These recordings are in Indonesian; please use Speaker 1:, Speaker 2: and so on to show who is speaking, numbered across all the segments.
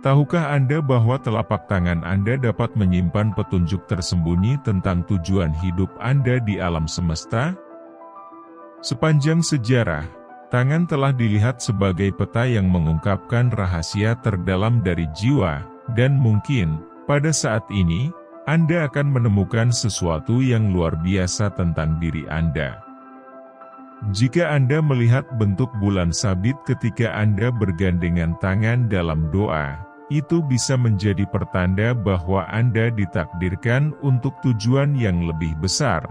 Speaker 1: Tahukah Anda bahwa telapak tangan Anda dapat menyimpan petunjuk tersembunyi tentang tujuan hidup Anda di alam semesta? Sepanjang sejarah, tangan telah dilihat sebagai peta yang mengungkapkan rahasia terdalam dari jiwa, dan mungkin, pada saat ini, Anda akan menemukan sesuatu yang luar biasa tentang diri Anda. Jika Anda melihat bentuk bulan sabit ketika Anda bergandengan tangan dalam doa, itu bisa menjadi pertanda bahwa Anda ditakdirkan untuk tujuan yang lebih besar,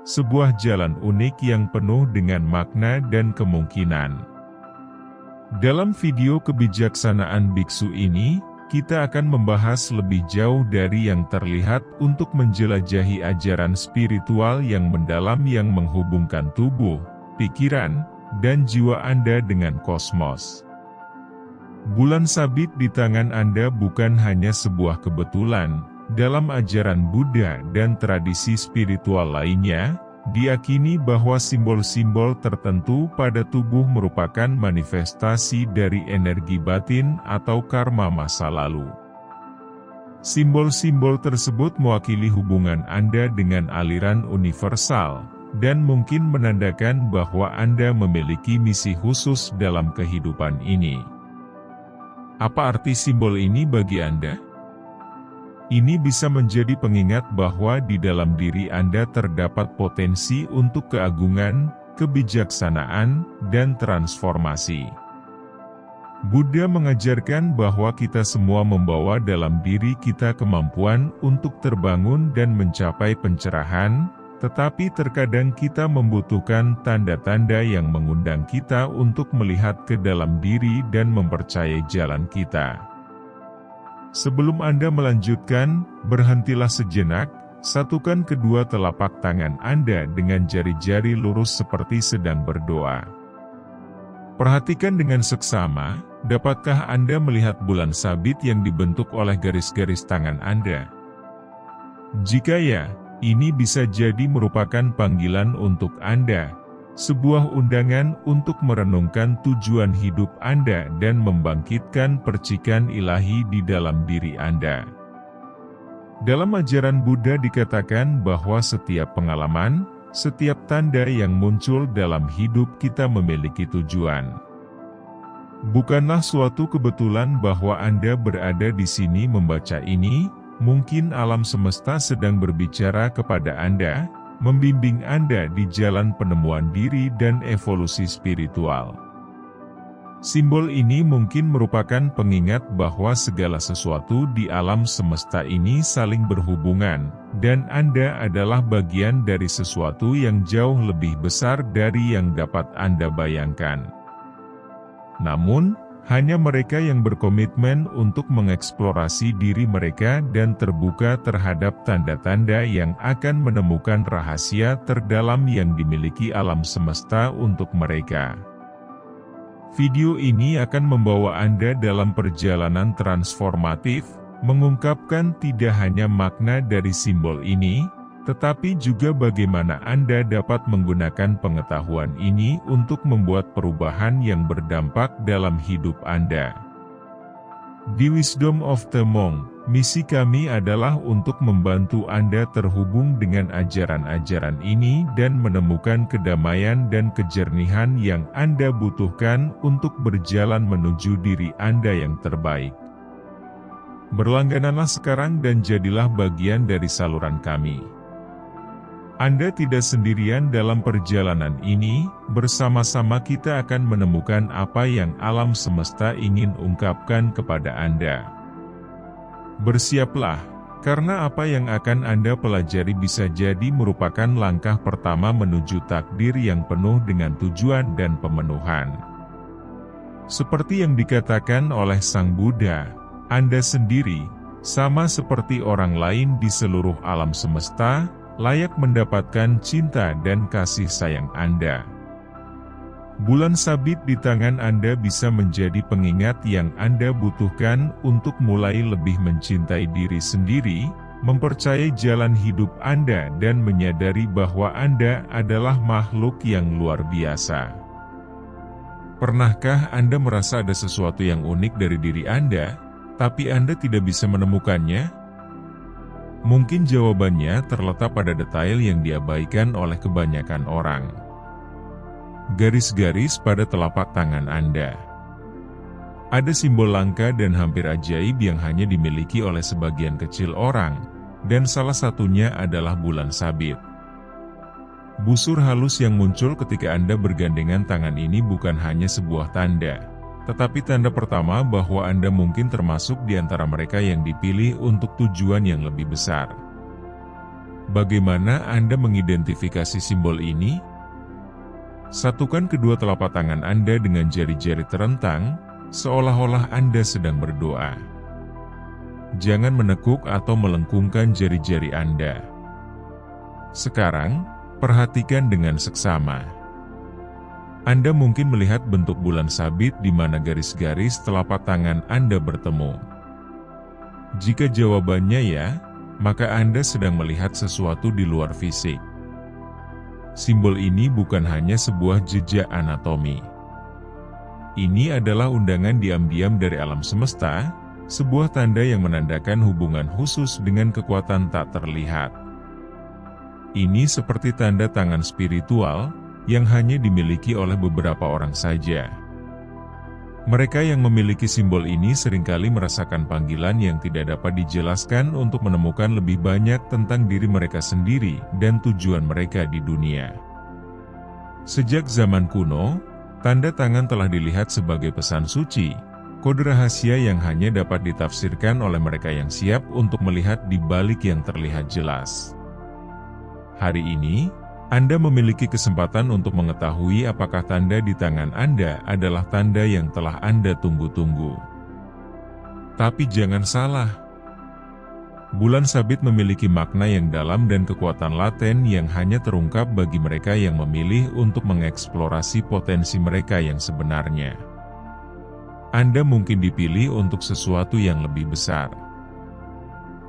Speaker 1: sebuah jalan unik yang penuh dengan makna dan kemungkinan. Dalam video kebijaksanaan biksu ini, kita akan membahas lebih jauh dari yang terlihat untuk menjelajahi ajaran spiritual yang mendalam yang menghubungkan tubuh, pikiran, dan jiwa Anda dengan kosmos. Bulan sabit di tangan Anda bukan hanya sebuah kebetulan. Dalam ajaran Buddha dan tradisi spiritual lainnya, diyakini bahwa simbol-simbol tertentu pada tubuh merupakan manifestasi dari energi batin atau karma masa lalu. Simbol-simbol tersebut mewakili hubungan Anda dengan aliran universal, dan mungkin menandakan bahwa Anda memiliki misi khusus dalam kehidupan ini. Apa arti simbol ini bagi Anda? Ini bisa menjadi pengingat bahwa di dalam diri Anda terdapat potensi untuk keagungan, kebijaksanaan, dan transformasi. Buddha mengajarkan bahwa kita semua membawa dalam diri kita kemampuan untuk terbangun dan mencapai pencerahan, tetapi terkadang kita membutuhkan tanda-tanda yang mengundang kita untuk melihat ke dalam diri dan mempercayai jalan kita. Sebelum Anda melanjutkan, berhentilah sejenak, satukan kedua telapak tangan Anda dengan jari-jari lurus seperti sedang berdoa. Perhatikan dengan seksama, dapatkah Anda melihat bulan sabit yang dibentuk oleh garis-garis tangan Anda? Jika ya, ini bisa jadi merupakan panggilan untuk Anda, sebuah undangan untuk merenungkan tujuan hidup Anda dan membangkitkan percikan ilahi di dalam diri Anda. Dalam ajaran Buddha dikatakan bahwa setiap pengalaman, setiap tanda yang muncul dalam hidup kita memiliki tujuan. Bukanlah suatu kebetulan bahwa Anda berada di sini membaca ini. Mungkin alam semesta sedang berbicara kepada Anda, membimbing Anda di jalan penemuan diri dan evolusi spiritual. Simbol ini mungkin merupakan pengingat bahwa segala sesuatu di alam semesta ini saling berhubungan, dan Anda adalah bagian dari sesuatu yang jauh lebih besar dari yang dapat Anda bayangkan. Namun, hanya mereka yang berkomitmen untuk mengeksplorasi diri mereka dan terbuka terhadap tanda-tanda yang akan menemukan rahasia terdalam yang dimiliki alam semesta untuk mereka. Video ini akan membawa Anda dalam perjalanan transformatif, mengungkapkan tidak hanya makna dari simbol ini, tetapi juga bagaimana Anda dapat menggunakan pengetahuan ini untuk membuat perubahan yang berdampak dalam hidup Anda. Di Wisdom of the Monk, misi kami adalah untuk membantu Anda terhubung dengan ajaran-ajaran ini dan menemukan kedamaian dan kejernihan yang Anda butuhkan untuk berjalan menuju diri Anda yang terbaik. Berlanggananlah sekarang dan jadilah bagian dari saluran kami. Anda tidak sendirian dalam perjalanan ini, bersama-sama kita akan menemukan apa yang alam semesta ingin ungkapkan kepada Anda. Bersiaplah, karena apa yang akan Anda pelajari bisa jadi merupakan langkah pertama menuju takdir yang penuh dengan tujuan dan pemenuhan. Seperti yang dikatakan oleh Sang Buddha, Anda sendiri, sama seperti orang lain di seluruh alam semesta, layak mendapatkan cinta dan kasih sayang Anda. Bulan sabit di tangan Anda bisa menjadi pengingat yang Anda butuhkan untuk mulai lebih mencintai diri sendiri, mempercayai jalan hidup Anda dan menyadari bahwa Anda adalah makhluk yang luar biasa. Pernahkah Anda merasa ada sesuatu yang unik dari diri Anda? Tapi Anda tidak bisa menemukannya? Mungkin jawabannya terletak pada detail yang diabaikan oleh kebanyakan orang. Garis-garis pada telapak tangan Anda. Ada simbol langka dan hampir ajaib yang hanya dimiliki oleh sebagian kecil orang, dan salah satunya adalah bulan sabit. Busur halus yang muncul ketika Anda bergandengan tangan ini bukan hanya sebuah tanda, tetapi tanda pertama bahwa Anda mungkin termasuk di antara mereka yang dipilih untuk tujuan yang lebih besar. Bagaimana Anda mengidentifikasi simbol ini? Satukan kedua telapak tangan Anda dengan jari-jari terentang, seolah-olah Anda sedang berdoa. Jangan menekuk atau melengkungkan jari-jari Anda. Sekarang, perhatikan dengan seksama. Anda mungkin melihat bentuk bulan sabit di mana garis-garis telapak tangan Anda bertemu. Jika jawabannya ya, maka Anda sedang melihat sesuatu di luar fisik. Simbol ini bukan hanya sebuah jejak anatomi. Ini adalah undangan diam-diam dari alam semesta, sebuah tanda yang menandakan hubungan khusus dengan kekuatan tak terlihat. Ini seperti tanda tangan spiritual, yang hanya dimiliki oleh beberapa orang saja. Mereka yang memiliki simbol ini seringkali merasakan panggilan yang tidak dapat dijelaskan untuk menemukan lebih banyak tentang diri mereka sendiri dan tujuan mereka di dunia. Sejak zaman kuno, tanda tangan telah dilihat sebagai pesan suci, kode rahasia yang hanya dapat ditafsirkan oleh mereka yang siap untuk melihat di balik yang terlihat jelas. Hari ini, Anda memiliki kesempatan untuk mengetahui apakah tanda di tangan Anda adalah tanda yang telah Anda tunggu-tunggu. Tapi jangan salah. Bulan sabit memiliki makna yang dalam dan kekuatan laten yang hanya terungkap bagi mereka yang memilih untuk mengeksplorasi potensi mereka yang sebenarnya. Anda mungkin dipilih untuk sesuatu yang lebih besar.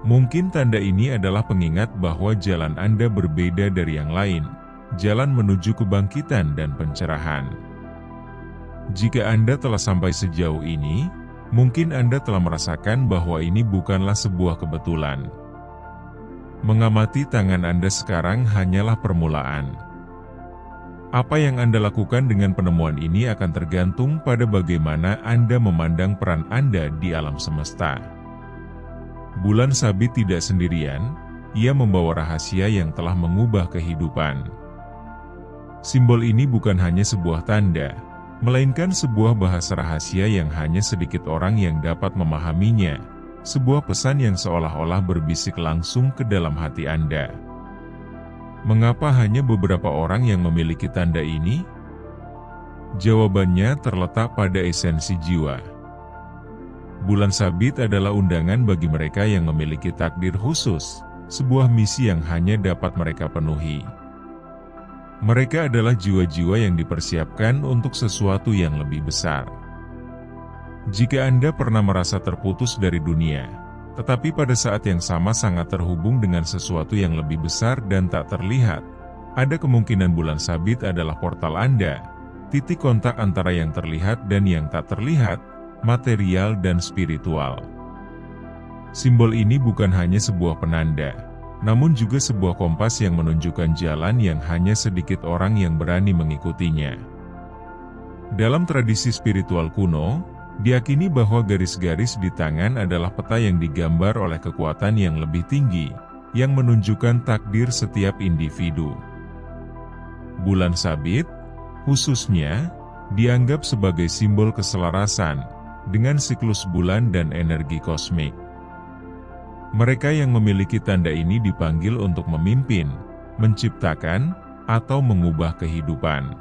Speaker 1: Mungkin tanda ini adalah pengingat bahwa jalan Anda berbeda dari yang lain, jalan menuju kebangkitan dan pencerahan. Jika Anda telah sampai sejauh ini, mungkin Anda telah merasakan bahwa ini bukanlah sebuah kebetulan. Mengamati tangan Anda sekarang hanyalah permulaan. Apa yang Anda lakukan dengan penemuan ini akan tergantung pada bagaimana Anda memandang peran Anda di alam semesta. Bulan sabit tidak sendirian, ia membawa rahasia yang telah mengubah kehidupan. Simbol ini bukan hanya sebuah tanda, melainkan sebuah bahasa rahasia yang hanya sedikit orang yang dapat memahaminya, sebuah pesan yang seolah-olah berbisik langsung ke dalam hati Anda. Mengapa hanya beberapa orang yang memiliki tanda ini? Jawabannya terletak pada esensi jiwa. Bulan sabit adalah undangan bagi mereka yang memiliki takdir khusus, sebuah misi yang hanya dapat mereka penuhi. Mereka adalah jiwa-jiwa yang dipersiapkan untuk sesuatu yang lebih besar. Jika Anda pernah merasa terputus dari dunia, tetapi pada saat yang sama sangat terhubung dengan sesuatu yang lebih besar dan tak terlihat, ada kemungkinan bulan sabit adalah portal Anda, titik kontak antara yang terlihat dan yang tak terlihat, material dan spiritual. Simbol ini bukan hanya sebuah penanda, namun juga sebuah kompas yang menunjukkan jalan yang hanya sedikit orang yang berani mengikutinya. Dalam tradisi spiritual kuno, diyakini bahwa garis-garis di tangan adalah peta yang digambar oleh kekuatan yang lebih tinggi, yang menunjukkan takdir setiap individu. Bulan sabit, khususnya, dianggap sebagai simbol keselarasan dengan siklus bulan dan energi kosmik. Mereka yang memiliki tanda ini dipanggil untuk memimpin, menciptakan, atau mengubah kehidupan.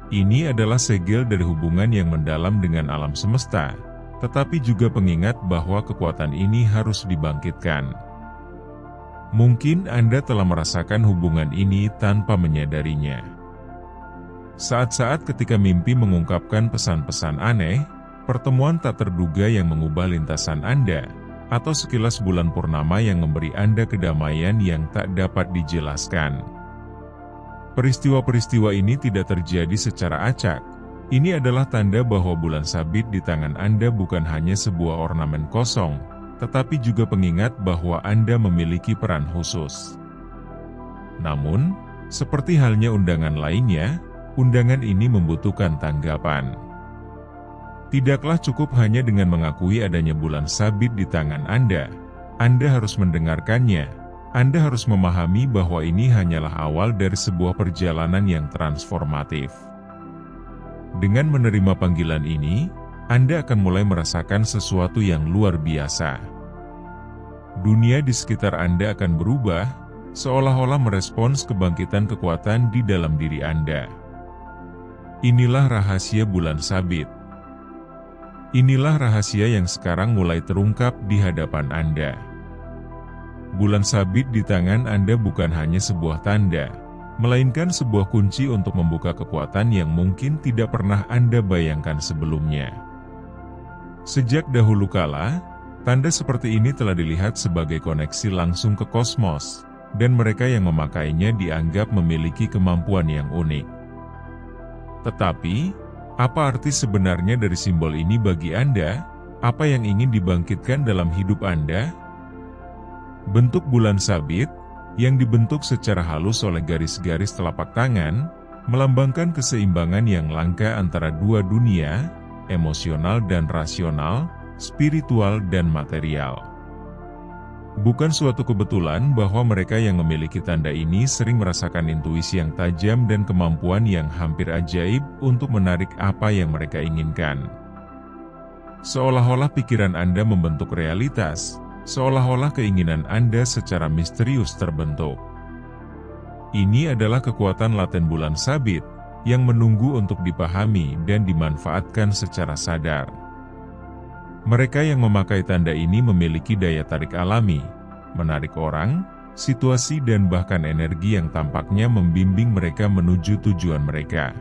Speaker 1: Ini adalah segel dari hubungan yang mendalam dengan alam semesta, tetapi juga pengingat bahwa kekuatan ini harus dibangkitkan. Mungkin Anda telah merasakan hubungan ini tanpa menyadarinya. Saat-saat ketika mimpi mengungkapkan pesan-pesan aneh, pertemuan tak terduga yang mengubah lintasan Anda, atau sekilas bulan purnama yang memberi Anda kedamaian yang tak dapat dijelaskan. Peristiwa-peristiwa ini tidak terjadi secara acak, Ini adalah tanda bahwa bulan sabit di tangan Anda bukan hanya sebuah ornamen kosong, tetapi juga pengingat bahwa Anda memiliki peran khusus. Namun, seperti halnya undangan lainnya, undangan ini membutuhkan tanggapan. Tidaklah cukup hanya dengan mengakui adanya bulan sabit di tangan Anda harus mendengarkannya. Anda harus memahami bahwa ini hanyalah awal dari sebuah perjalanan yang transformatif. Dengan menerima panggilan ini, Anda akan mulai merasakan sesuatu yang luar biasa. Dunia di sekitar Anda akan berubah, seolah-olah merespons kebangkitan kekuatan di dalam diri Anda. Inilah rahasia bulan sabit. Inilah rahasia yang sekarang mulai terungkap di hadapan Anda. Bulan sabit di tangan Anda bukan hanya sebuah tanda, melainkan sebuah kunci untuk membuka kekuatan yang mungkin tidak pernah Anda bayangkan sebelumnya. Sejak dahulu kala, tanda seperti ini telah dilihat sebagai koneksi langsung ke kosmos, dan mereka yang memakainya dianggap memiliki kemampuan yang unik. Tetapi, apa arti sebenarnya dari simbol ini bagi Anda? Apa yang ingin dibangkitkan dalam hidup Anda? Bentuk bulan sabit, yang dibentuk secara halus oleh garis-garis telapak tangan, melambangkan keseimbangan yang langka antara dua dunia, emosional dan rasional, spiritual dan material. Bukan suatu kebetulan bahwa mereka yang memiliki tanda ini sering merasakan intuisi yang tajam dan kemampuan yang hampir ajaib untuk menarik apa yang mereka inginkan. Seolah-olah pikiran Anda membentuk realitas, seolah-olah keinginan Anda secara misterius terbentuk. Ini adalah kekuatan laten bulan sabit, yang menunggu untuk dipahami dan dimanfaatkan secara sadar. Mereka yang memakai tanda ini memiliki daya tarik alami, menarik orang, situasi dan bahkan energi yang tampaknya membimbing mereka menuju tujuan mereka.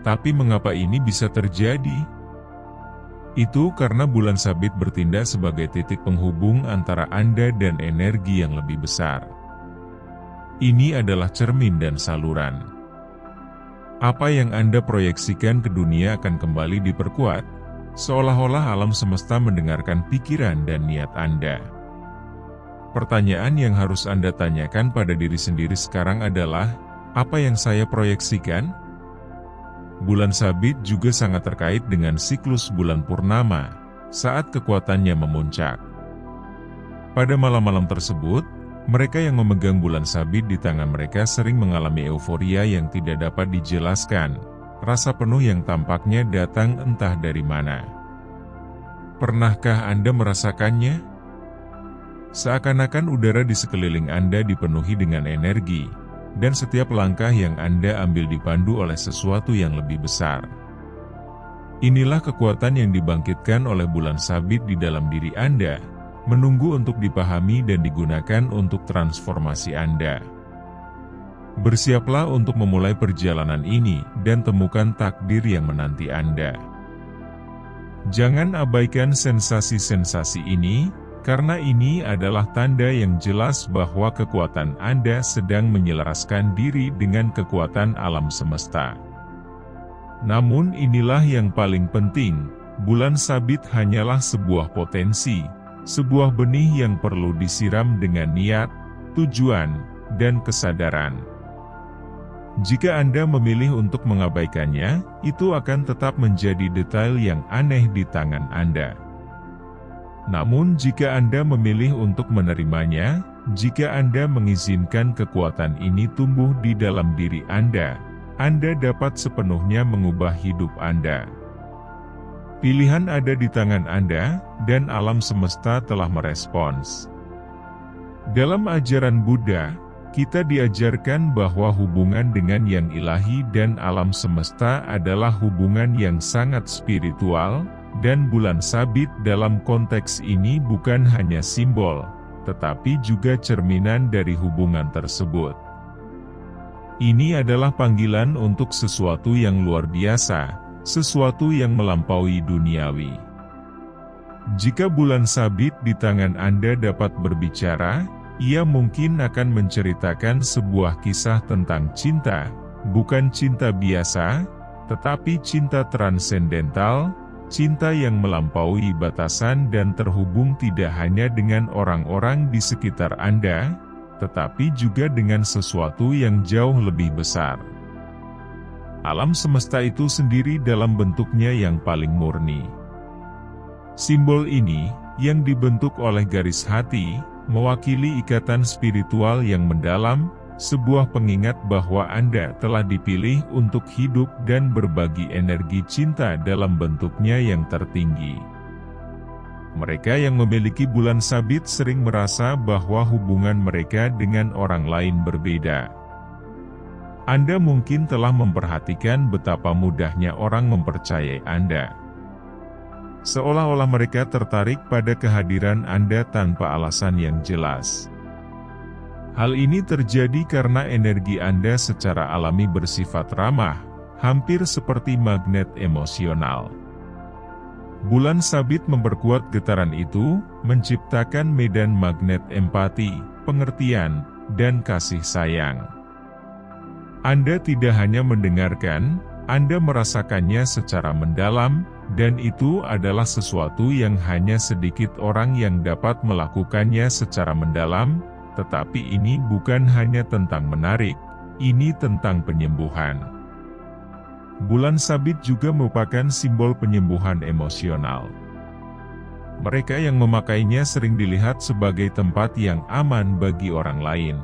Speaker 1: Tapi mengapa ini bisa terjadi? Itu karena bulan sabit bertindak sebagai titik penghubung antara Anda dan energi yang lebih besar. Ini adalah cermin dan saluran. Apa yang Anda proyeksikan ke dunia akan kembali diperkuat, seolah-olah alam semesta mendengarkan pikiran dan niat Anda. Pertanyaan yang harus Anda tanyakan pada diri sendiri sekarang adalah, apa yang saya proyeksikan? Bulan sabit juga sangat terkait dengan siklus bulan purnama, saat kekuatannya memuncak. Pada malam-malam tersebut, mereka yang memegang bulan sabit di tangan mereka sering mengalami euforia yang tidak dapat dijelaskan, rasa penuh yang tampaknya datang entah dari mana. Pernahkah Anda merasakannya? Seakan-akan udara di sekeliling Anda dipenuhi dengan energi, dan setiap langkah yang Anda ambil dipandu oleh sesuatu yang lebih besar. Inilah kekuatan yang dibangkitkan oleh bulan sabit di dalam diri Anda, menunggu untuk dipahami dan digunakan untuk transformasi Anda. Bersiaplah untuk memulai perjalanan ini dan temukan takdir yang menanti Anda. Jangan abaikan sensasi-sensasi ini, karena ini adalah tanda yang jelas bahwa kekuatan Anda sedang menyelaraskan diri dengan kekuatan alam semesta. Namun inilah yang paling penting, bulan sabit hanyalah sebuah potensi, sebuah benih yang perlu disiram dengan niat, tujuan, dan kesadaran. Jika Anda memilih untuk mengabaikannya, itu akan tetap menjadi detail yang aneh di tangan Anda. Namun jika Anda memilih untuk menerimanya, jika Anda mengizinkan kekuatan ini tumbuh di dalam diri Anda dapat sepenuhnya mengubah hidup Anda. Pilihan ada di tangan Anda, dan alam semesta telah merespons. Dalam ajaran Buddha, kita diajarkan bahwa hubungan dengan yang ilahi dan alam semesta adalah hubungan yang sangat spiritual, dan bulan sabit dalam konteks ini bukan hanya simbol, tetapi juga cerminan dari hubungan tersebut. Ini adalah panggilan untuk sesuatu yang luar biasa, sesuatu yang melampaui duniawi. Jika bulan sabit di tangan Anda dapat berbicara, ia mungkin akan menceritakan sebuah kisah tentang cinta, bukan cinta biasa, tetapi cinta transendental, cinta yang melampaui batasan dan terhubung tidak hanya dengan orang-orang di sekitar Anda, tetapi juga dengan sesuatu yang jauh lebih besar. Alam semesta itu sendiri dalam bentuknya yang paling murni. Simbol ini, yang dibentuk oleh garis hati, mewakili ikatan spiritual yang mendalam, sebuah pengingat bahwa Anda telah dipilih untuk hidup dan berbagi energi cinta dalam bentuknya yang tertinggi. Mereka yang memiliki bulan sabit sering merasa bahwa hubungan mereka dengan orang lain berbeda. Anda mungkin telah memperhatikan betapa mudahnya orang mempercayai Anda. Seolah-olah mereka tertarik pada kehadiran Anda tanpa alasan yang jelas. Hal ini terjadi karena energi Anda secara alami bersifat ramah, hampir seperti magnet emosional. Bulan sabit memperkuat getaran itu, menciptakan medan magnet empati, pengertian, dan kasih sayang. Anda tidak hanya mendengarkan, Anda merasakannya secara mendalam, dan itu adalah sesuatu yang hanya sedikit orang yang dapat melakukannya secara mendalam, tetapi ini bukan hanya tentang menarik, ini tentang penyembuhan. Bulan sabit juga merupakan simbol penyembuhan emosional. Mereka yang memakainya sering dilihat sebagai tempat yang aman bagi orang lain.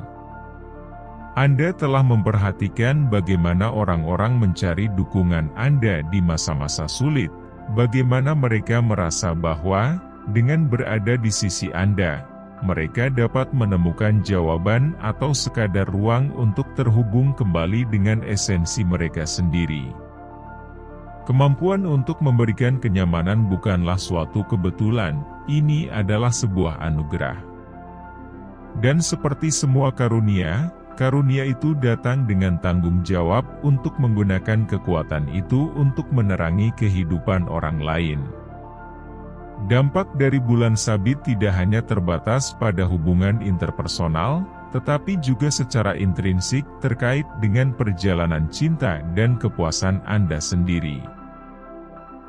Speaker 1: Anda telah memperhatikan bagaimana orang-orang mencari dukungan Anda di masa-masa sulit, bagaimana mereka merasa bahwa, dengan berada di sisi Anda, mereka dapat menemukan jawaban atau sekadar ruang untuk terhubung kembali dengan esensi mereka sendiri. Kemampuan untuk memberikan kenyamanan bukanlah suatu kebetulan, ini adalah sebuah anugerah. Dan seperti semua karunia, karunia itu datang dengan tanggung jawab untuk menggunakan kekuatan itu untuk menerangi kehidupan orang lain. Dampak dari bulan sabit tidak hanya terbatas pada hubungan interpersonal, tetapi juga secara intrinsik terkait dengan perjalanan cinta dan kepuasan Anda sendiri.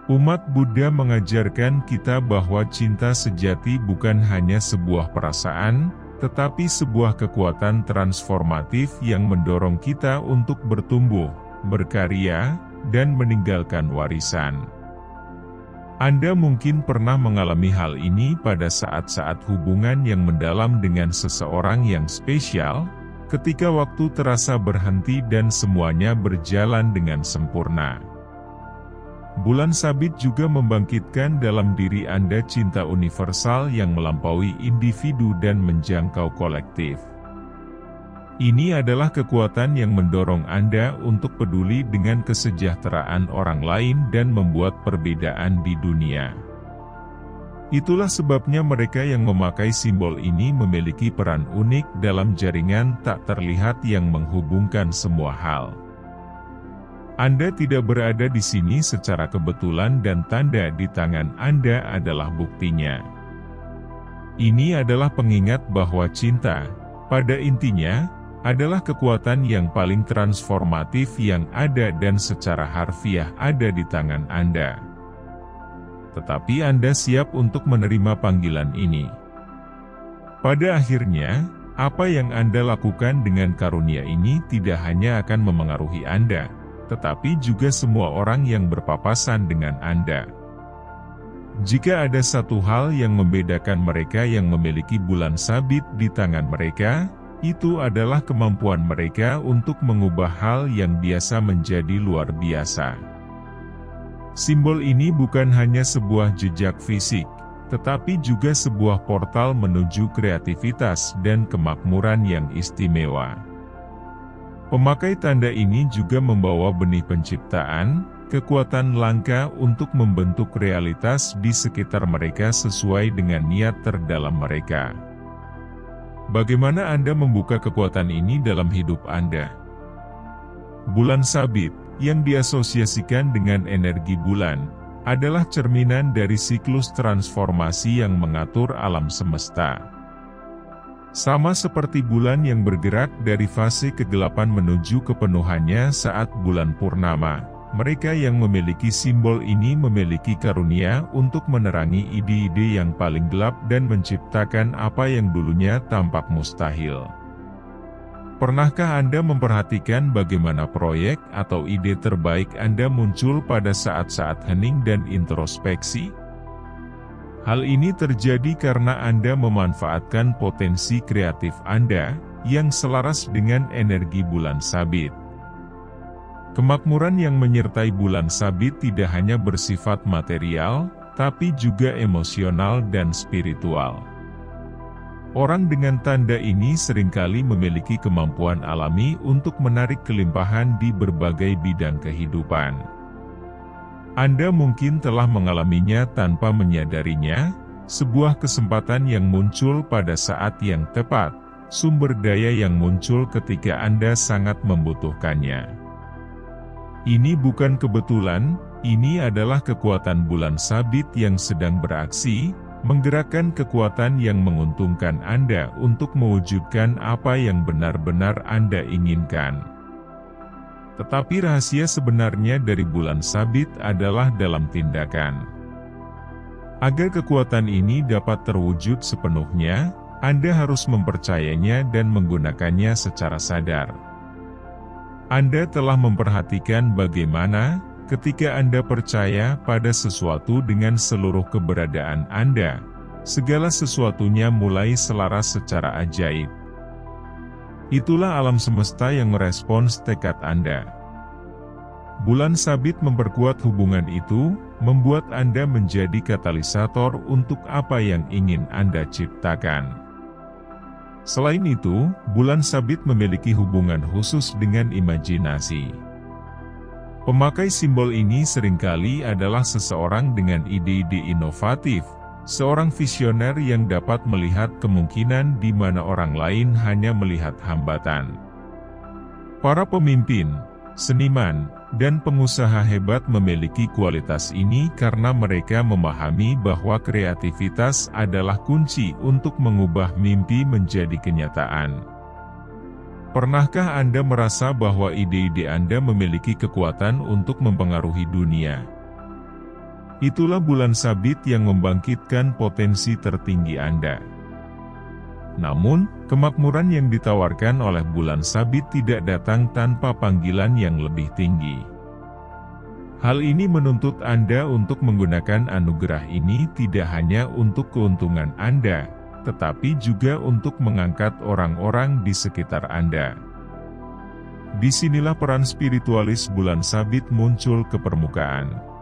Speaker 1: Umat Buddha mengajarkan kita bahwa cinta sejati bukan hanya sebuah perasaan, tetapi sebuah kekuatan transformatif yang mendorong kita untuk bertumbuh, berkarya, dan meninggalkan warisan. Anda mungkin pernah mengalami hal ini pada saat-saat hubungan yang mendalam dengan seseorang yang spesial, ketika waktu terasa berhenti dan semuanya berjalan dengan sempurna. Bulan sabit juga membangkitkan dalam diri Anda cinta universal yang melampaui individu dan menjangkau kolektif. Ini adalah kekuatan yang mendorong Anda untuk peduli dengan kesejahteraan orang lain dan membuat perbedaan di dunia. Itulah sebabnya mereka yang memakai simbol ini memiliki peran unik dalam jaringan tak terlihat yang menghubungkan semua hal. Anda tidak berada di sini secara kebetulan dan tanda di tangan Anda adalah buktinya. Ini adalah pengingat bahwa cinta, pada intinya, adalah kekuatan yang paling transformatif yang ada dan secara harfiah ada di tangan Anda. Tetapi Anda siap untuk menerima panggilan ini. Pada akhirnya, apa yang Anda lakukan dengan karunia ini tidak hanya akan memengaruhi Anda, tetapi juga semua orang yang berpapasan dengan Anda. Jika ada satu hal yang membedakan mereka yang memiliki bulan sabit di tangan mereka, itu adalah kemampuan mereka untuk mengubah hal yang biasa menjadi luar biasa. Simbol ini bukan hanya sebuah jejak fisik, tetapi juga sebuah portal menuju kreativitas dan kemakmuran yang istimewa. Pemakai tanda ini juga membawa benih penciptaan, kekuatan langka untuk membentuk realitas di sekitar mereka sesuai dengan niat terdalam mereka. Bagaimana Anda membuka kekuatan ini dalam hidup Anda? Bulan sabit, yang diasosiasikan dengan energi bulan, adalah cerminan dari siklus transformasi yang mengatur alam semesta. Sama seperti bulan yang bergerak dari fase kegelapan menuju kepenuhannya saat bulan purnama, Mereka yang memiliki simbol ini memiliki karunia untuk menerangi ide-ide yang paling gelap dan menciptakan apa yang dulunya tampak mustahil. Pernahkah Anda memperhatikan bagaimana proyek atau ide terbaik Anda muncul pada saat-saat hening dan introspeksi? Hal ini terjadi karena Anda memanfaatkan potensi kreatif Anda yang selaras dengan energi bulan sabit. Kemakmuran yang menyertai bulan sabit tidak hanya bersifat material, tapi juga emosional dan spiritual. Orang dengan tanda ini seringkali memiliki kemampuan alami untuk menarik kelimpahan di berbagai bidang kehidupan. Anda mungkin telah mengalaminya tanpa menyadarinya, sebuah kesempatan yang muncul pada saat yang tepat, sumber daya yang muncul ketika Anda sangat membutuhkannya. Ini bukan kebetulan, ini adalah kekuatan bulan sabit yang sedang beraksi, menggerakkan kekuatan yang menguntungkan Anda untuk mewujudkan apa yang benar-benar Anda inginkan. Tetapi rahasia sebenarnya dari bulan sabit adalah dalam tindakan. Agar kekuatan ini dapat terwujud sepenuhnya, Anda harus mempercayainya dan menggunakannya secara sadar. Anda telah memperhatikan bagaimana, ketika Anda percaya pada sesuatu dengan seluruh keberadaan Anda, segala sesuatunya mulai selaras secara ajaib. Itulah alam semesta yang merespons tekad Anda. Bulan sabit memperkuat hubungan itu, membuat Anda menjadi katalisator untuk apa yang ingin Anda ciptakan. Selain itu, bulan sabit memiliki hubungan khusus dengan imajinasi. Pemakai simbol ini seringkali adalah seseorang dengan ide-ide inovatif, seorang visioner yang dapat melihat kemungkinan di mana orang lain hanya melihat hambatan. Para pemimpin, seniman, dan pengusaha hebat memiliki kualitas ini karena mereka memahami bahwa kreativitas adalah kunci untuk mengubah mimpi menjadi kenyataan. Pernahkah Anda merasa bahwa ide-ide Anda memiliki kekuatan untuk mempengaruhi dunia? Itulah bulan sabit yang membangkitkan potensi tertinggi Anda. Namun, kemakmuran yang ditawarkan oleh bulan sabit tidak datang tanpa panggilan yang lebih tinggi. Hal ini menuntut Anda untuk menggunakan anugerah ini tidak hanya untuk keuntungan Anda, tetapi juga untuk mengangkat orang-orang di sekitar Anda. Disinilah peran spiritualis bulan sabit muncul ke permukaan.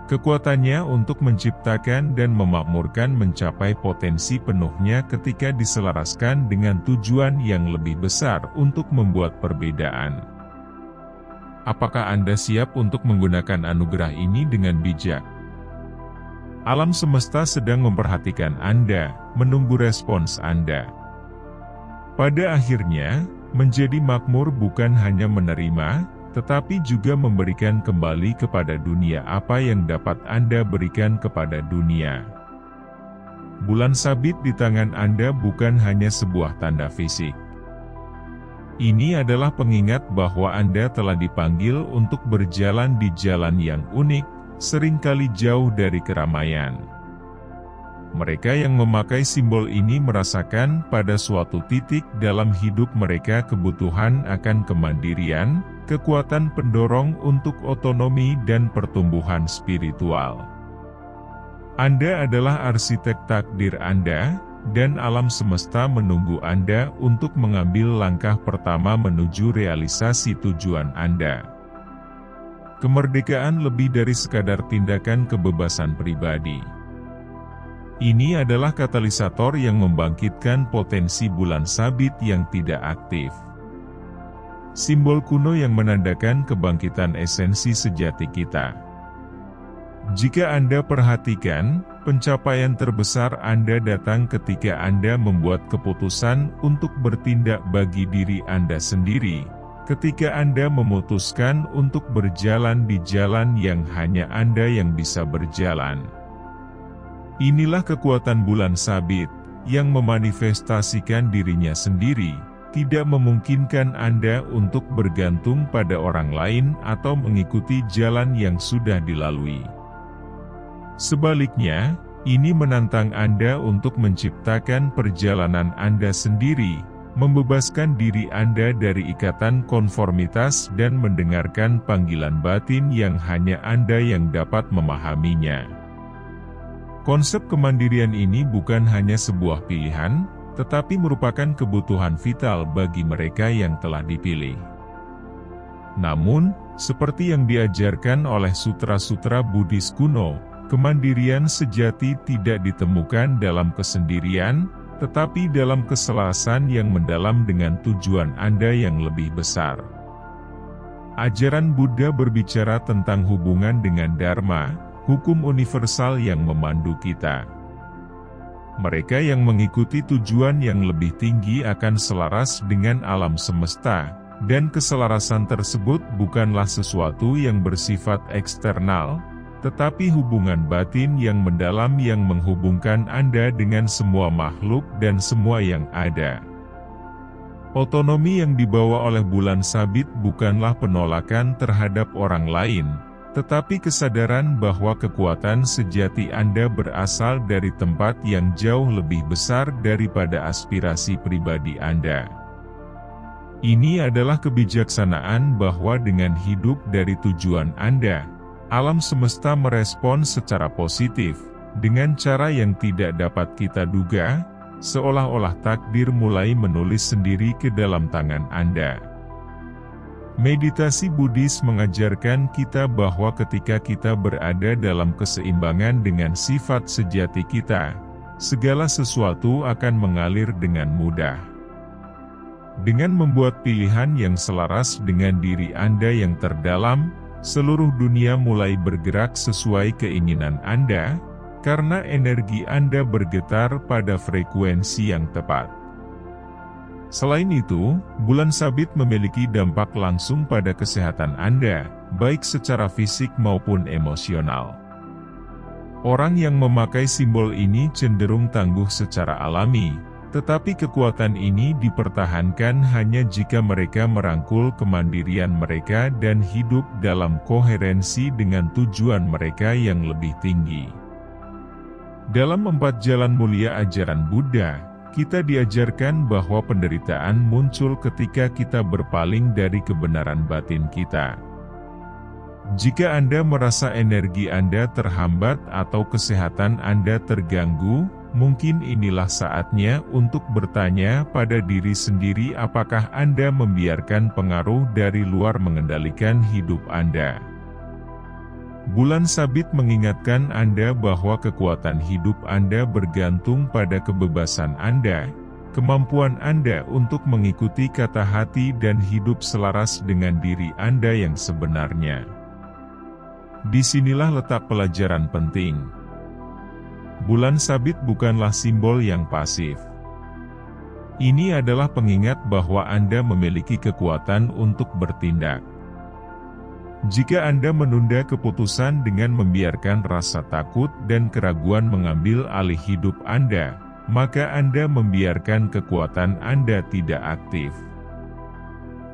Speaker 1: Kekuatannya untuk menciptakan dan memakmurkan mencapai potensi penuhnya ketika diselaraskan dengan tujuan yang lebih besar untuk membuat perbedaan. Apakah Anda siap untuk menggunakan anugerah ini dengan bijak? Alam semesta sedang memperhatikan Anda, menunggu respons Anda. Pada akhirnya, menjadi makmur bukan hanya menerima, tetapi juga memberikan kembali kepada dunia apa yang dapat Anda berikan kepada dunia. Bulan sabit di tangan Anda bukan hanya sebuah tanda fisik. Ini adalah pengingat bahwa Anda telah dipanggil untuk berjalan di jalan yang unik, seringkali jauh dari keramaian. Mereka yang memakai simbol ini merasakan pada suatu titik dalam hidup mereka kebutuhan akan kemandirian, kekuatan pendorong untuk otonomi dan pertumbuhan spiritual. Anda adalah arsitek takdir Anda, dan alam semesta menunggu Anda untuk mengambil langkah pertama menuju realisasi tujuan Anda. Kemerdekaan lebih dari sekadar tindakan kebebasan pribadi. Ini adalah katalisator yang membangkitkan potensi bulan sabit yang tidak aktif. Simbol kuno yang menandakan kebangkitan esensi sejati kita. Jika Anda perhatikan, pencapaian terbesar Anda datang ketika Anda membuat keputusan untuk bertindak bagi diri Anda sendiri, ketika Anda memutuskan untuk berjalan di jalan yang hanya Anda yang bisa berjalan. Inilah kekuatan bulan sabit, yang memanifestasikan dirinya sendiri, tidak memungkinkan Anda untuk bergantung pada orang lain atau mengikuti jalan yang sudah dilalui. Sebaliknya, ini menantang Anda untuk menciptakan perjalanan Anda sendiri, membebaskan diri Anda dari ikatan konformitas dan mendengarkan panggilan batin yang hanya Anda yang dapat memahaminya. Konsep kemandirian ini bukan hanya sebuah pilihan, tetapi merupakan kebutuhan vital bagi mereka yang telah dipilih. Namun, seperti yang diajarkan oleh sutra-sutra Buddhis kuno, kemandirian sejati tidak ditemukan dalam kesendirian, tetapi dalam keselasan yang mendalam dengan tujuan Anda yang lebih besar. Ajaran Buddha berbicara tentang hubungan dengan Dharma, hukum universal yang memandu kita. Mereka yang mengikuti tujuan yang lebih tinggi akan selaras dengan alam semesta, dan keselarasan tersebut bukanlah sesuatu yang bersifat eksternal, tetapi hubungan batin yang mendalam yang menghubungkan Anda dengan semua makhluk dan semua yang ada. Otonomi yang dibawa oleh bulan sabit bukanlah penolakan terhadap orang lain, tetapi kesadaran bahwa kekuatan sejati Anda berasal dari tempat yang jauh lebih besar daripada aspirasi pribadi Anda. Ini adalah kebijaksanaan bahwa dengan hidup dari tujuan Anda, alam semesta merespon secara positif, dengan cara yang tidak dapat kita duga, seolah-olah takdir mulai menulis sendiri ke dalam tangan Anda. Meditasi Buddhis mengajarkan kita bahwa ketika kita berada dalam keseimbangan dengan sifat sejati kita, segala sesuatu akan mengalir dengan mudah. Dengan membuat pilihan yang selaras dengan diri Anda yang terdalam, seluruh dunia mulai bergerak sesuai keinginan Anda, karena energi Anda bergetar pada frekuensi yang tepat. Selain itu, bulan sabit memiliki dampak langsung pada kesehatan Anda, baik secara fisik maupun emosional. Orang yang memakai simbol ini cenderung tangguh secara alami, tetapi kekuatan ini dipertahankan hanya jika mereka merangkul kemandirian mereka dan hidup dalam koherensi dengan tujuan mereka yang lebih tinggi. Dalam 4 jalan mulia ajaran Buddha, kita diajarkan bahwa penderitaan muncul ketika kita berpaling dari kebenaran batin kita. Jika Anda merasa energi Anda terhambat atau kesehatan Anda terganggu, mungkin inilah saatnya untuk bertanya pada diri sendiri apakah Anda membiarkan pengaruh dari luar mengendalikan hidup Anda. Bulan sabit mengingatkan Anda bahwa kekuatan hidup Anda bergantung pada kebebasan Anda, kemampuan Anda untuk mengikuti kata hati dan hidup selaras dengan diri Anda yang sebenarnya. Disinilah letak pelajaran penting. Bulan sabit bukanlah simbol yang pasif. Ini adalah pengingat bahwa Anda memiliki kekuatan untuk bertindak. Jika Anda menunda keputusan dengan membiarkan rasa takut dan keraguan mengambil alih hidup Anda, maka Anda membiarkan kekuatan Anda tidak aktif.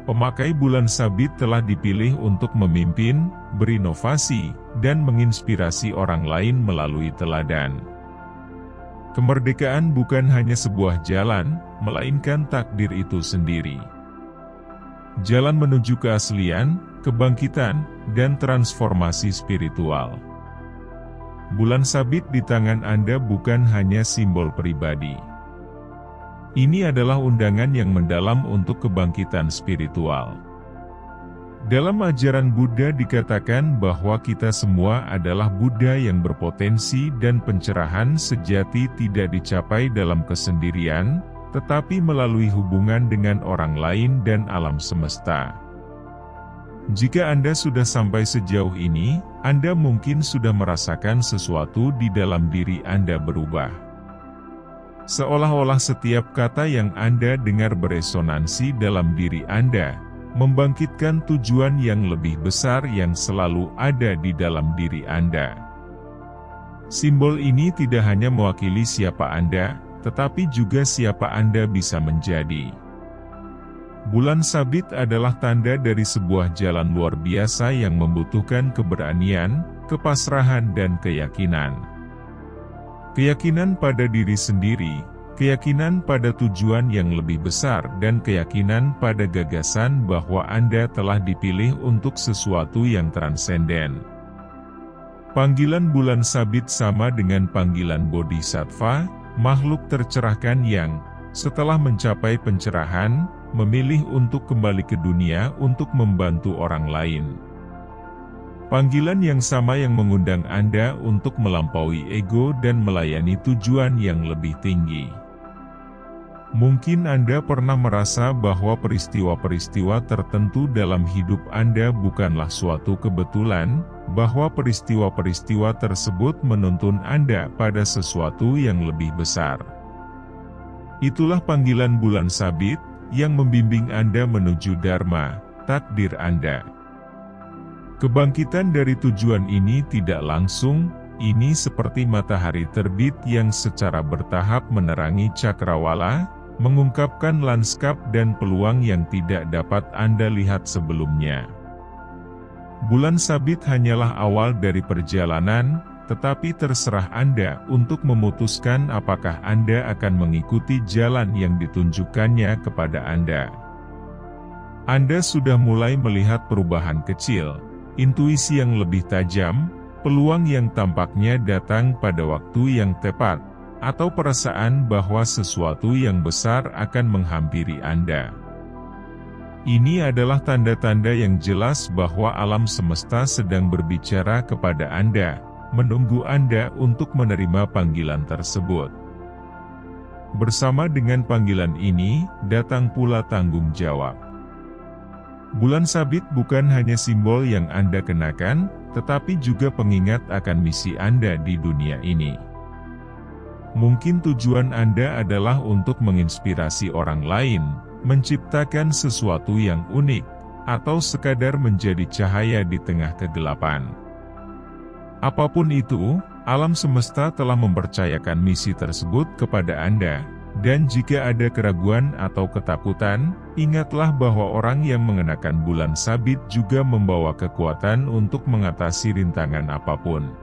Speaker 1: Pemakai bulan sabit telah dipilih untuk memimpin, berinovasi, dan menginspirasi orang lain melalui teladan. Kemerdekaan bukan hanya sebuah jalan, melainkan takdir itu sendiri. Jalan menuju keaslian, kebangkitan, dan transformasi spiritual. Bulan sabit di tangan Anda bukan hanya simbol pribadi. Ini adalah undangan yang mendalam untuk kebangkitan spiritual. Dalam ajaran Buddha dikatakan bahwa kita semua adalah Buddha yang berpotensi dan pencerahan sejati tidak dicapai dalam kesendirian, tetapi melalui hubungan dengan orang lain dan alam semesta. Jika Anda sudah sampai sejauh ini, Anda mungkin sudah merasakan sesuatu di dalam diri Anda berubah. Seolah-olah setiap kata yang Anda dengar beresonansi dalam diri Anda, membangkitkan tujuan yang lebih besar yang selalu ada di dalam diri Anda. Simbol ini tidak hanya mewakili siapa Anda, tetapi juga siapa Anda bisa menjadi. Bulan sabit adalah tanda dari sebuah jalan luar biasa yang membutuhkan keberanian, kepasrahan dan keyakinan. Keyakinan pada diri sendiri, keyakinan pada tujuan yang lebih besar dan keyakinan pada gagasan bahwa Anda telah dipilih untuk sesuatu yang transenden. Panggilan bulan sabit sama dengan panggilan bodhisattva, makhluk tercerahkan yang, setelah mencapai pencerahan, memilih untuk kembali ke dunia untuk membantu orang lain. Panggilan yang sama yang mengundang Anda untuk melampaui ego dan melayani tujuan yang lebih tinggi. Mungkin Anda pernah merasa bahwa peristiwa-peristiwa tertentu dalam hidup Anda bukanlah suatu kebetulan, bahwa peristiwa-peristiwa tersebut menuntun Anda pada sesuatu yang lebih besar. Itulah panggilan bulan sabit, yang membimbing Anda menuju Dharma, takdir Anda. Kebangkitan dari tujuan ini tidak langsung, ini seperti matahari terbit yang secara bertahap menerangi cakrawala, mengungkapkan lanskap dan peluang yang tidak dapat Anda lihat sebelumnya. Bulan sabit hanyalah awal dari perjalanan, tetapi terserah Anda untuk memutuskan apakah Anda akan mengikuti jalan yang ditunjukkannya kepada Anda. Anda sudah mulai melihat perubahan kecil, intuisi yang lebih tajam, peluang yang tampaknya datang pada waktu yang tepat, atau perasaan bahwa sesuatu yang besar akan menghampiri Anda. Ini adalah tanda-tanda yang jelas bahwa alam semesta sedang berbicara kepada Anda, menunggu Anda untuk menerima panggilan tersebut. Bersama dengan panggilan ini, datang pula tanggung jawab. Bulan sabit bukan hanya simbol yang Anda kenakan, tetapi juga pengingat akan misi Anda di dunia ini. Mungkin tujuan Anda adalah untuk menginspirasi orang lain, menciptakan sesuatu yang unik, atau sekadar menjadi cahaya di tengah kegelapan. Apapun itu, alam semesta telah mempercayakan misi tersebut kepada Anda. Dan jika ada keraguan atau ketakutan, ingatlah bahwa orang yang mengenakan bulan sabit juga membawa kekuatan untuk mengatasi rintangan apapun.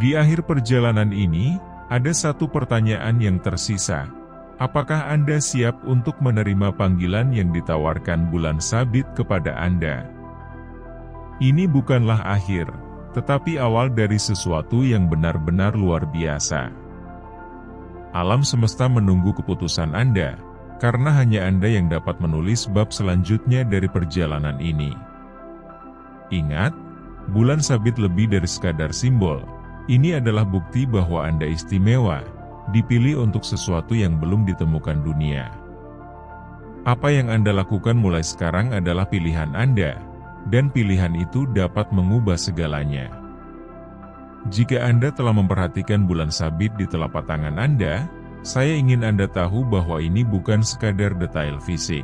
Speaker 1: Di akhir perjalanan ini, ada satu pertanyaan yang tersisa. Apakah Anda siap untuk menerima panggilan yang ditawarkan bulan sabit kepada Anda? Ini bukanlah akhir, tetapi awal dari sesuatu yang benar-benar luar biasa. Alam semesta menunggu keputusan Anda, karena hanya Anda yang dapat menulis bab selanjutnya dari perjalanan ini. Ingat, bulan sabit lebih dari sekadar simbol. Ini adalah bukti bahwa Anda istimewa, dipilih untuk sesuatu yang belum ditemukan dunia. Apa yang Anda lakukan mulai sekarang adalah pilihan Anda, dan pilihan itu dapat mengubah segalanya. Jika Anda telah memperhatikan bulan sabit di telapak tangan Anda, saya ingin Anda tahu bahwa ini bukan sekadar detail fisik.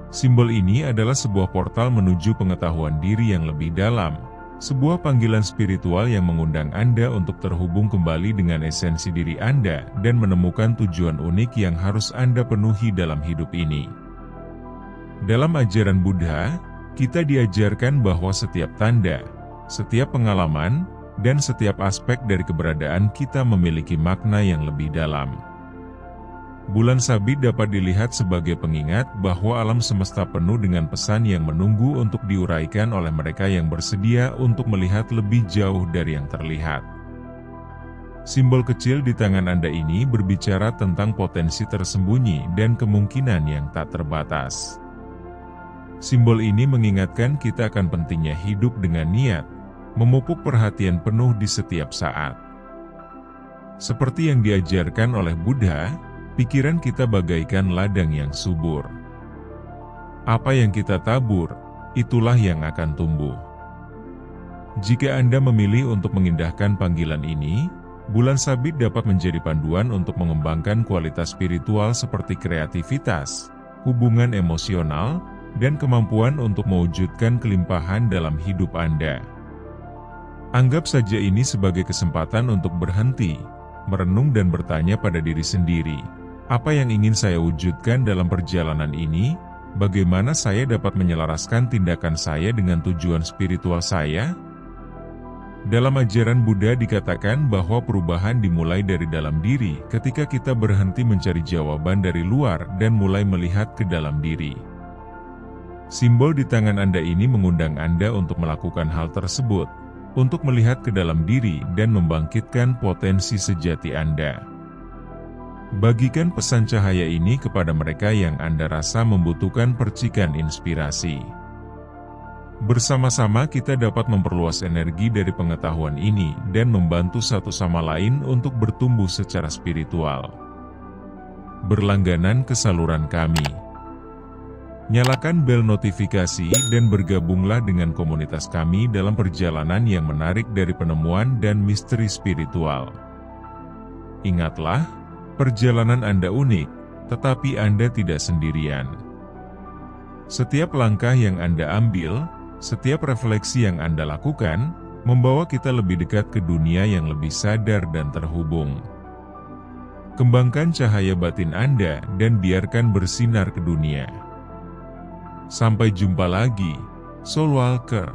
Speaker 1: Simbol ini adalah sebuah portal menuju pengetahuan diri yang lebih dalam, sebuah panggilan spiritual yang mengundang Anda untuk terhubung kembali dengan esensi diri Anda dan menemukan tujuan unik yang harus Anda penuhi dalam hidup ini. Dalam ajaran Buddha, kita diajarkan bahwa setiap tanda, setiap pengalaman, dan setiap aspek dari keberadaan kita memiliki makna yang lebih dalam. Bulan sabit dapat dilihat sebagai pengingat bahwa alam semesta penuh dengan pesan yang menunggu untuk diuraikan oleh mereka yang bersedia untuk melihat lebih jauh dari yang terlihat. Simbol kecil di tangan Anda ini berbicara tentang potensi tersembunyi dan kemungkinan yang tak terbatas. Simbol ini mengingatkan kita akan pentingnya hidup dengan niat, memupuk perhatian penuh di setiap saat. Seperti yang diajarkan oleh Buddha, pikiran kita bagaikan ladang yang subur. Apa yang kita tabur, itulah yang akan tumbuh. Jika Anda memilih untuk mengindahkan panggilan ini, bulan sabit dapat menjadi panduan untuk mengembangkan kualitas spiritual seperti kreativitas, hubungan emosional, dan kemampuan untuk mewujudkan kelimpahan dalam hidup Anda. Anggap saja ini sebagai kesempatan untuk berhenti, merenung dan bertanya pada diri sendiri, Apa yang ingin saya wujudkan dalam perjalanan ini? Bagaimana saya dapat menyelaraskan tindakan saya dengan tujuan spiritual saya? Dalam ajaran Buddha dikatakan bahwa perubahan dimulai dari dalam diri ketika kita berhenti mencari jawaban dari luar dan mulai melihat ke dalam diri. Simbol di tangan Anda ini mengundang Anda untuk melakukan hal tersebut, untuk melihat ke dalam diri dan membangkitkan potensi sejati Anda. Bagikan pesan cahaya ini kepada mereka yang Anda rasa membutuhkan percikan inspirasi. Bersama-sama kita dapat memperluas energi dari pengetahuan ini dan membantu satu sama lain untuk bertumbuh secara spiritual. Berlangganan ke saluran kami. Nyalakan bel notifikasi dan bergabunglah dengan komunitas kami dalam perjalanan yang menarik dari penemuan dan misteri spiritual. Ingatlah, perjalanan Anda unik, tetapi Anda tidak sendirian. Setiap langkah yang Anda ambil, setiap refleksi yang Anda lakukan, membawa kita lebih dekat ke dunia yang lebih sadar dan terhubung. Kembangkan cahaya batin Anda dan biarkan bersinar ke dunia. Sampai jumpa lagi, Soul Walker.